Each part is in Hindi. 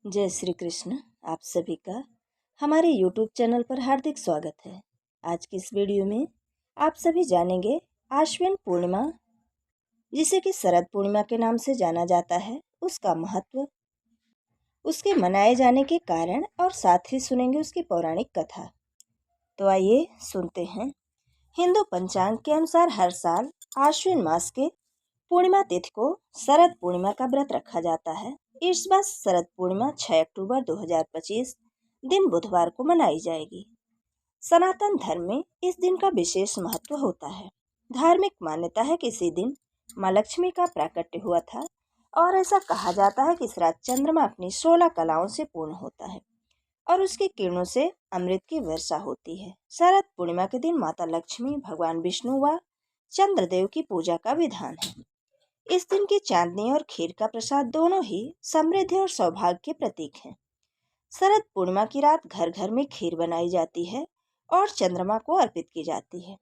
जय श्री कृष्ण। आप सभी का हमारे YouTube चैनल पर हार्दिक स्वागत है। आज की इस वीडियो में आप सभी जानेंगे आश्विन पूर्णिमा, जिसे कि शरद पूर्णिमा के नाम से जाना जाता है, उसका महत्व, उसके मनाए जाने के कारण और साथ ही सुनेंगे उसकी पौराणिक कथा। तो आइए सुनते हैं। हिंदू पंचांग के अनुसार हर साल आश्विन मास के पूर्णिमा तिथि को शरद पूर्णिमा का व्रत रखा जाता है। इस बार शरद पूर्णिमा 6 अक्टूबर 2025 दिन बुधवार को मनाई जाएगी। सनातन धर्म में इस दिन का विशेष महत्व होता है। धार्मिक मान्यता है कि इसी दिन माँ लक्ष्मी का प्राकट्य हुआ था और ऐसा कहा जाता है कि इस रात चंद्रमा अपनी 16 कलाओं से पूर्ण होता है और उसकी किरणों से अमृत की वर्षा होती है। शरद पूर्णिमा के दिन माता लक्ष्मी, भगवान विष्णु व चंद्रदेव की पूजा का विधान है। इस दिन की चांदनी और खीर का प्रसाद दोनों ही समृद्धि और सौभाग्य के प्रतीक हैं। शरद पूर्णिमा की रात घर घर में खीर बनाई जाती है और चंद्रमा को अर्पित की जाती है।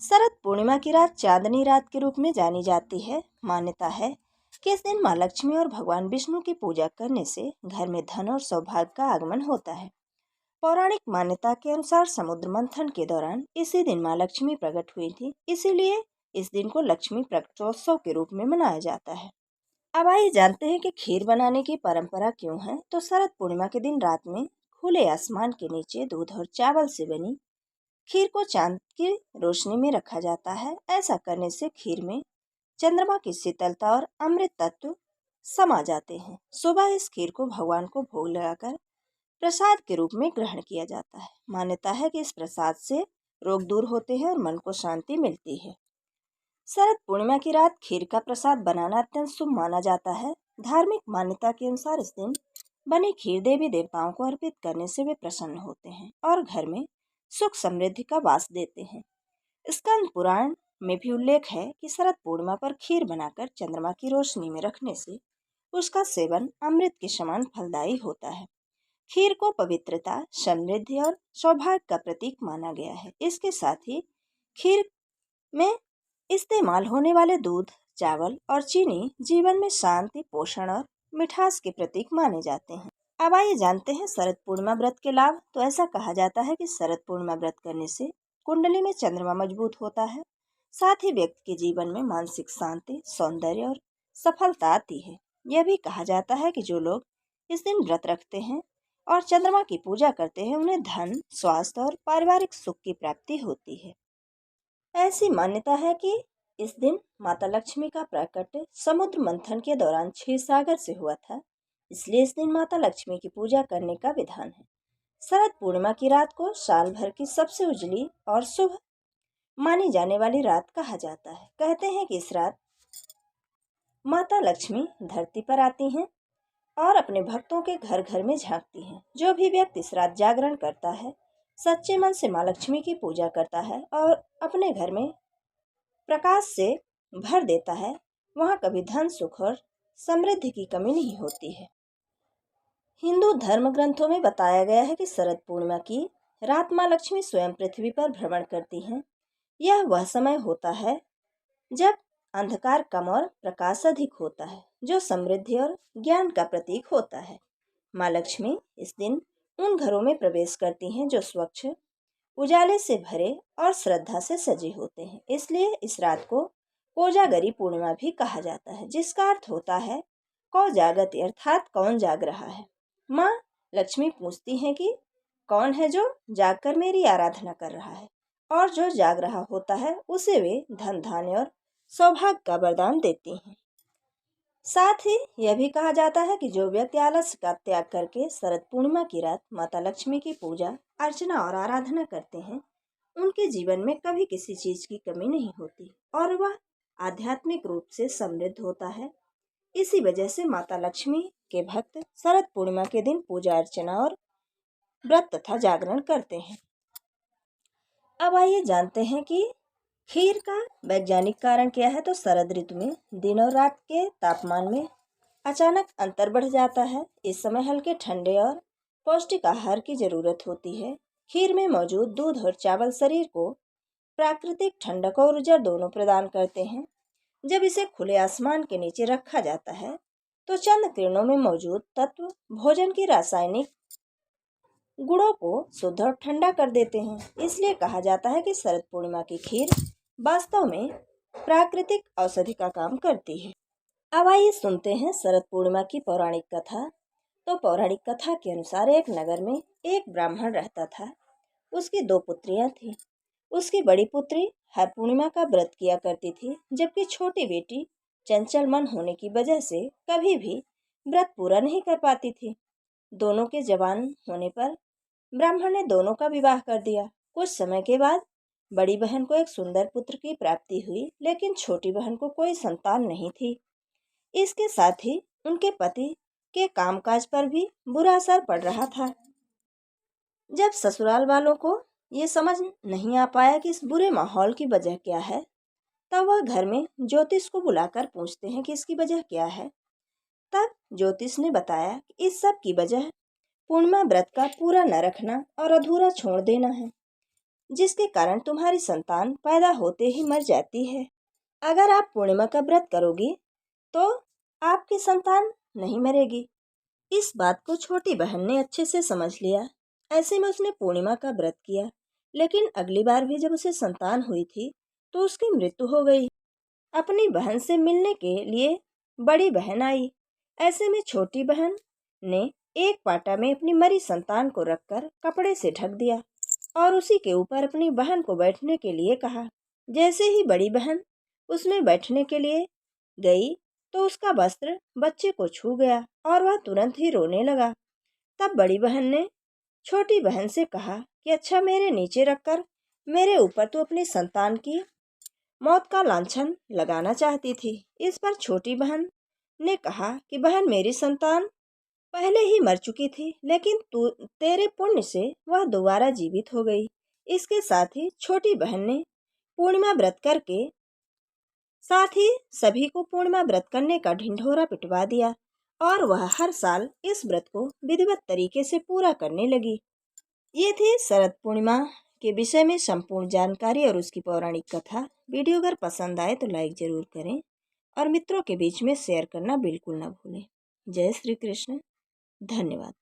शरद पूर्णिमा की रात चांदनी रात के रूप में जानी जाती है। मान्यता है कि इस दिन माँ लक्ष्मी और भगवान विष्णु की पूजा करने से घर में धन और सौभाग्य का आगमन होता है। पौराणिक मान्यता के अनुसार समुद्र मंथन के दौरान इसी दिन माँ लक्ष्मी प्रकट हुई थी, इसीलिए इस दिन को लक्ष्मी प्रकटोत्सव के रूप में मनाया जाता है। अब आइए जानते हैं कि खीर बनाने की परंपरा क्यों है। तो शरद पूर्णिमा के दिन रात में खुले आसमान के नीचे दूध और चावल से बनी खीर को चांद की रोशनी में रखा जाता है। ऐसा करने से खीर में चंद्रमा की शीतलता और अमृत तत्व समा जाते हैं। सुबह इस खीर को भगवान को भोग लगाकर प्रसाद के रूप में ग्रहण किया जाता है। मान्यता है कि इस प्रसाद से रोग दूर होते हैं और मन को शांति मिलती है। शरद पूर्णिमा की रात खीर का प्रसाद बनाना अत्यंत शुभ माना जाता है। धार्मिक मान्यता के अनुसार इस दिन बनी खीर देवी देवताओं को अर्पित करने से वे प्रसन्न होते हैं और घर में सुख समृद्धि का वास देते हैं। स्कंद पुराण में भी उल्लेख है कि शरद पूर्णिमा पर खीर बनाकर चंद्रमा की रोशनी में रखने से उसका सेवन अमृत के समान फलदायी होता है। खीर को पवित्रता, समृद्धि और सौभाग्य का प्रतीक माना गया है। इसके साथ ही खीर में इस्तेमाल होने वाले दूध, चावल और चीनी जीवन में शांति, पोषण और मिठास के प्रतीक माने जाते हैं। अब आइए जानते हैं शरद पूर्णिमा व्रत के लाभ। तो ऐसा कहा जाता है कि शरद पूर्णिमा व्रत करने से कुंडली में चंद्रमा मजबूत होता है। साथ ही व्यक्ति के जीवन में मानसिक शांति, सौंदर्य और सफलता आती है। यह भी कहा जाता है कि जो लोग इस दिन व्रत रखते हैं और चंद्रमा की पूजा करते हैं, उन्हें धन, स्वास्थ्य और पारिवारिक सुख की प्राप्ति होती है। ऐसी मान्यता है कि इस दिन माता लक्ष्मी का प्राकट्य समुद्र मंथन के दौरान क्षीर सागर से हुआ था, इसलिए इस दिन माता लक्ष्मी की पूजा करने का विधान है। शरद पूर्णिमा की रात को साल भर की सबसे उजली और शुभ मानी जाने वाली रात कहा जाता है। कहते हैं कि इस रात माता लक्ष्मी धरती पर आती हैं और अपने भक्तों के घर घर में झांकती हैं। जो भी व्यक्ति इस रात जागरण करता है, सच्चे मन से माँ लक्ष्मी की पूजा करता है और अपने घर में प्रकाश से भर देता है, वहाँ कभी धन, सुख और समृद्धि की कमी नहीं होती है। हिंदू धर्म ग्रंथों में बताया गया है कि शरद पूर्णिमा की रात माँ लक्ष्मी स्वयं पृथ्वी पर भ्रमण करती हैं। यह वह समय होता है जब अंधकार कम और प्रकाश अधिक होता है, जो समृद्धि और ज्ञान का प्रतीक होता है। माँ लक्ष्मी इस दिन उन घरों में प्रवेश करती हैं जो स्वच्छ, उजाले से भरे और श्रद्धा से सजे होते हैं। इसलिए इस रात को कोजागरी पूर्णिमा भी कहा जाता है, जिसका अर्थ होता है कौ जागत, अर्थात कौन जाग रहा है। माँ लक्ष्मी पूछती हैं कि कौन है जो जागकर मेरी आराधना कर रहा है, और जो जाग रहा होता है उसे वे धन, धान्य और सौभाग्य का वरदान देती हैं। साथ ही यह भी कहा जाता है कि जो व्यक्ति आलस्य का त्याग करके शरद पूर्णिमा की रात माता लक्ष्मी की पूजा, अर्चना और आराधना करते हैं, उनके जीवन में कभी किसी चीज की कमी नहीं होती और वह आध्यात्मिक रूप से समृद्ध होता है। इसी वजह से माता लक्ष्मी के भक्त शरद पूर्णिमा के दिन पूजा अर्चना और व्रत तथा जागरण करते हैं। अब आइए जानते हैं कि खीर का वैज्ञानिक कारण क्या है। तो शरद ऋतु में दिन और रात के तापमान में अचानक अंतर बढ़ जाता है। इस समय हल्के, ठंडे और पौष्टिक आहार की जरूरत होती है। खीर में मौजूद दूध और चावल शरीर को प्राकृतिक ठंडक और ऊर्जा दोनों प्रदान करते हैं। जब इसे खुले आसमान के नीचे रखा जाता है तो चंद किरणों में मौजूद तत्व भोजन की रासायनिक गुणों को शुद्ध और ठंडा कर देते हैं। इसलिए कहा जाता है कि शरद पूर्णिमा की खीर वास्तव में प्राकृतिक औषधि का काम करती है। अब आइए सुनते हैं शरद पूर्णिमा की पौराणिक कथा। तो पौराणिक कथा के अनुसार एक नगर में एक ब्राह्मण रहता था। उसकी 2 पुत्रियां थीं। उसकी बड़ी पुत्री हर पूर्णिमा का व्रत किया करती थी, जबकि छोटी बेटी चंचल मन होने की वजह से कभी भी व्रत पूरा नहीं कर पाती थी। दोनों के जवान होने पर ब्राह्मण ने दोनों का विवाह कर दिया। कुछ समय के बाद बड़ी बहन को एक सुंदर पुत्र की प्राप्ति हुई, लेकिन छोटी बहन को कोई संतान नहीं थी। इसके साथ ही उनके पति के कामकाज पर भी बुरा असर पड़ रहा था। जब ससुराल वालों को ये समझ नहीं आ पाया कि इस बुरे माहौल की वजह क्या है, तब वह घर में ज्योतिष को बुलाकर पूछते हैं कि इसकी वजह क्या है। तब ज्योतिष ने बताया कि इस सब की वजह पूर्णिमा व्रत का पूरा न रखना और अधूरा छोड़ देना है, जिसके कारण तुम्हारी संतान पैदा होते ही मर जाती है। अगर आप पूर्णिमा का व्रत करोगी तो आपकी संतान नहीं मरेगी। इस बात को छोटी बहन ने अच्छे से समझ लिया। ऐसे में उसने पूर्णिमा का व्रत किया, लेकिन अगली बार भी जब उसे संतान हुई थी तो उसकी मृत्यु हो गई। अपनी बहन से मिलने के लिए बड़ी बहन आई। ऐसे में छोटी बहन ने एक पाटा में अपनी मरी संतान को रखकर कपड़े से ढक दिया और उसी के ऊपर अपनी बहन को बैठने के लिए कहा। जैसे ही बड़ी बहन उसमें बैठने के लिए गई तो उसका वस्त्र बच्चे को छू गया और वह तुरंत ही रोने लगा। तब बड़ी बहन ने छोटी बहन से कहा कि अच्छा, मेरे नीचे रखकर मेरे ऊपर तो अपनी संतान की मौत का लांछन लगाना चाहती थी। इस पर छोटी बहन ने कहा कि बहन, मेरी संतान पहले ही मर चुकी थी, लेकिन तेरे पुण्य से वह दोबारा जीवित हो गई। इसके साथ ही छोटी बहन ने पूर्णिमा व्रत करके साथ ही सभी को पूर्णिमा व्रत करने का ढिंढोरा पिटवा दिया और वह हर साल इस व्रत को विधिवत तरीके से पूरा करने लगी। ये थी शरद पूर्णिमा के विषय में संपूर्ण जानकारी और उसकी पौराणिक कथा। वीडियो अगर पसंद आए तो लाइक जरूर करें और मित्रों के बीच में शेयर करना बिल्कुल ना भूलें। जय श्री कृष्ण। धन्यवाद।